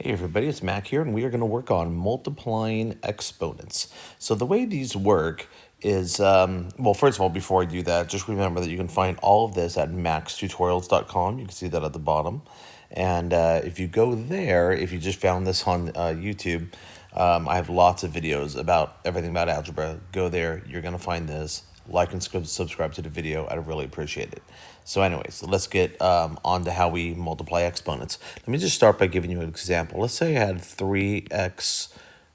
Hey everybody, it's Mac here, and we are going to work on multiplying exponents. So the way these work is, well, first of all, before I do that, just remember that you can find all of this at maxtutorials.com. You can see that at the bottom. And if you go there, if you just found this on YouTube, I have lots of videos about everything about algebra. Go there, you're going to find this. Like and subscribe to the video. I'd really appreciate it. So anyways, let's get on to how we multiply exponents. Let me just start by giving you an example. Let's say I had 3x,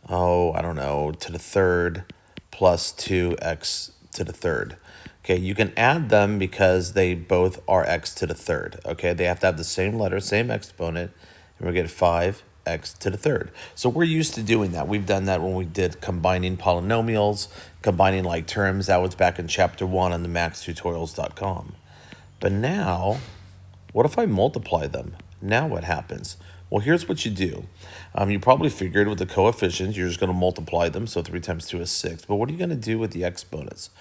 I don't know, to the third plus 2x to the third. Okay, you can add them because they both are x to the third. Okay, they have to have the same letter, same exponent, and we get 5x to the third. So we're used to doing that. We've done that when we did combining polynomials, combining like terms. That was back in chapter 1 on the maxtutorials.com. But now, what if I multiply them? Now what happens? Well, here's what you do. You probably figured with the coefficients, you're just going to multiply them. So 3 times 2 is 6. But what are you going to do with the exponents?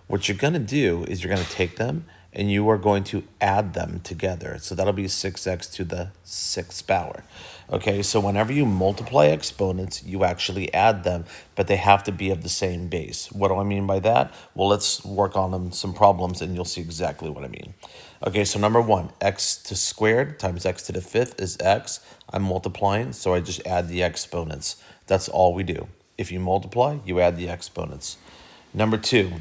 What you're going to do is you're going to take them and you are going to add them together. So that'll be 6x to the 6th power. Okay, so whenever you multiply exponents, you actually add them, but they have to be of the same base. What do I mean by that? Well, let's work on them some problems and you'll see exactly what I mean. Okay, so number 1, x to squared times x to the 5th is x. I'm multiplying, so I just add the exponents. That's all we do. If you multiply, you add the exponents. Number 2,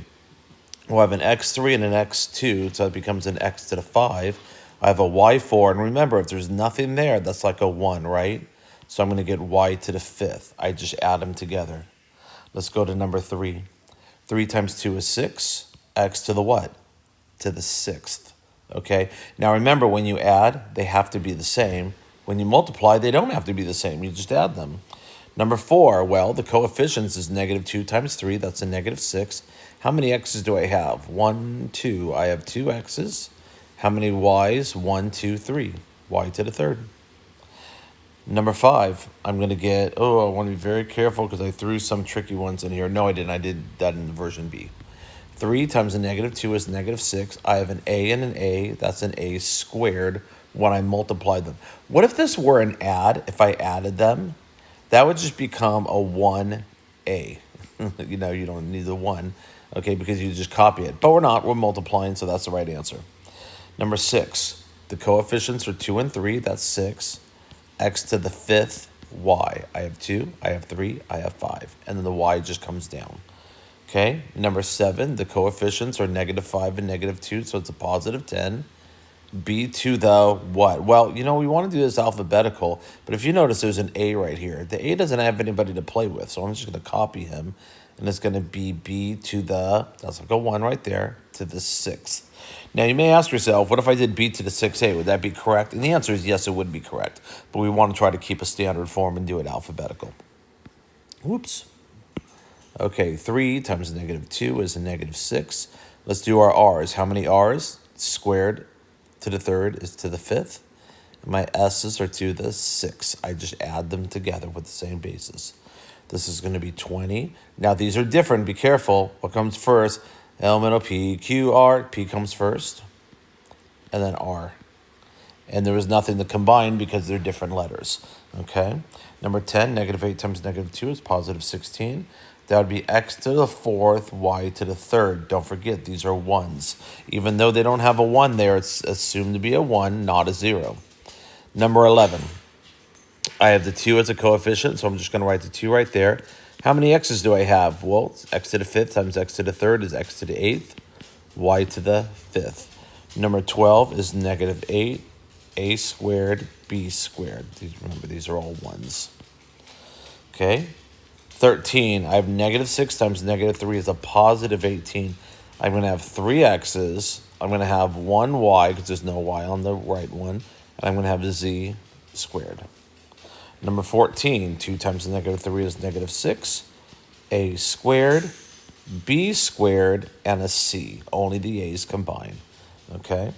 we'll have an x3 and an x2, so it becomes an x to the 5. I have a y4, and remember, if there's nothing there, that's like a 1, right? So I'm going to get y to the 5th. I just add them together. Let's go to number 3. 3 times 2 is 6. X to the what? To the 6th. Okay? Now remember, when you add, they have to be the same. When you multiply, they don't have to be the same. You just add them. Number 4, well, the coefficients is negative 2 times 3. That's a negative 6. How many x's do I have? 1, 2. I have 2 x's. How many y's? 1, 2, 3. Y to the 3rd. Number 5, I'm going to get, I want to be very careful because I threw some tricky ones in here. No, I didn't. I did that in version B. 3 times a negative 2 is negative 6. I have an a and an a. That's an a squared when I multiply them. What if this were an add? If I added them, that would just become a 1a. You know, you don't need the 1, okay, because you just copy it. But we're not. We're multiplying, so that's the right answer. Number 6, the coefficients are 2 and 3. That's 6. X to the 5th, y. I have 2, I have 3, I have 5. And then the y just comes down. Okay, number 7, the coefficients are negative 5 and negative 2, so it's a positive 10. B to the what? Well, you know, we want to do this alphabetical, but if you notice, there's an A right here. The A doesn't have anybody to play with, so I'm just going to copy him, and it's going to be B to the, that's like a 1 right there, to the 6th. Now, you may ask yourself, what if I did B to the 6A? Would that be correct? And the answer is yes, it would be correct, but we want to try to keep a standard form and do it alphabetical. Whoops. Okay, 3 times negative 2 is a negative 6. Let's do our R's. How many R's? Squared to the 3rd is to the 5th. My S's are to the 6th. I just add them together with the same basis. This is going to be 20. Now, these are different. Be careful. What comes first? Elemental P, Q, R. P comes first, and then R. And there is nothing to combine because they're different letters. Okay? Number 10, negative 8 times negative 2 is positive 16. That would be x to the 4th, y to the 3rd. Don't forget, these are 1s. Even though they don't have a 1 there, it's assumed to be a 1, not a 0. Number 11. I have the 2 as a coefficient, so I'm just going to write the 2 right there. How many x's do I have? Well, x to the 5th times x to the 3rd is x to the 8th, y to the 5th. Number 12 is negative 8, a squared, b squared. Remember, these are all 1s. Okay? 13, I have negative 6 times negative 3 is a positive 18. I'm going to have 3 x's. I'm going to have 1 y, because there's no y on the right one. And I'm going to have a z squared. Number 14, 2 times negative 3 is negative 6. A squared, b squared, and a c. Only the a's combine. Okay?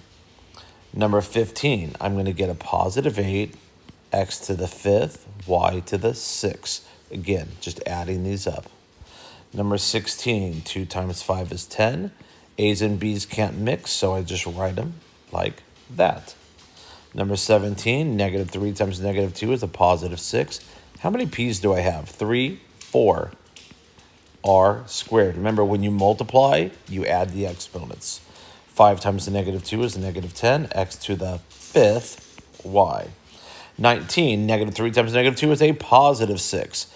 Number 15, I'm going to get a positive 8, x to the 5th, y to the 6th. Again, just adding these up. Number 16, 2 times 5 is 10. A's and B's can't mix, so I just write them like that. Number 17, negative 3 times negative 2 is a positive 6. How many p's do I have? 3, 4, r squared. Remember, when you multiply, you add the exponents. 5 times the negative 2 is a negative 10, x to the 5th, y. 19, negative 3 times negative 2 is a positive 6.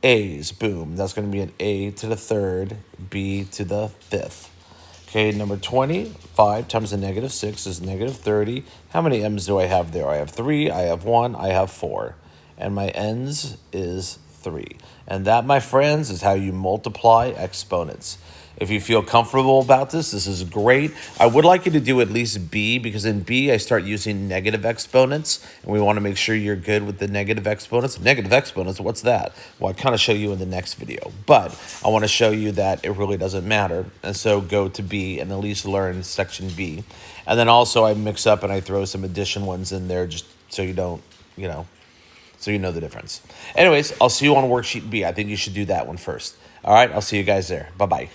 A's, boom. That's going to be an a to the 3rd, b to the 5th. Okay, number 20, 5 times the negative 6 is negative 30. How many m's do I have there? I have 3, I have 1, I have 4. And my n's is 3. And that, my friends, is how you multiply exponents. If you feel comfortable about this, this is great. I would like you to do at least B, because in B, I start using negative exponents, and we want to make sure you're good with the negative exponents. Negative exponents, what's that? Well, I kind of show you in the next video, but I want to show you that it really doesn't matter, and so go to B and at least learn section B. And then also I mix up and I throw some addition ones in there just so you don't, so you know the difference. Anyways, I'll see you on worksheet B. I think you should do that one first. All right, I'll see you guys there. Bye-bye.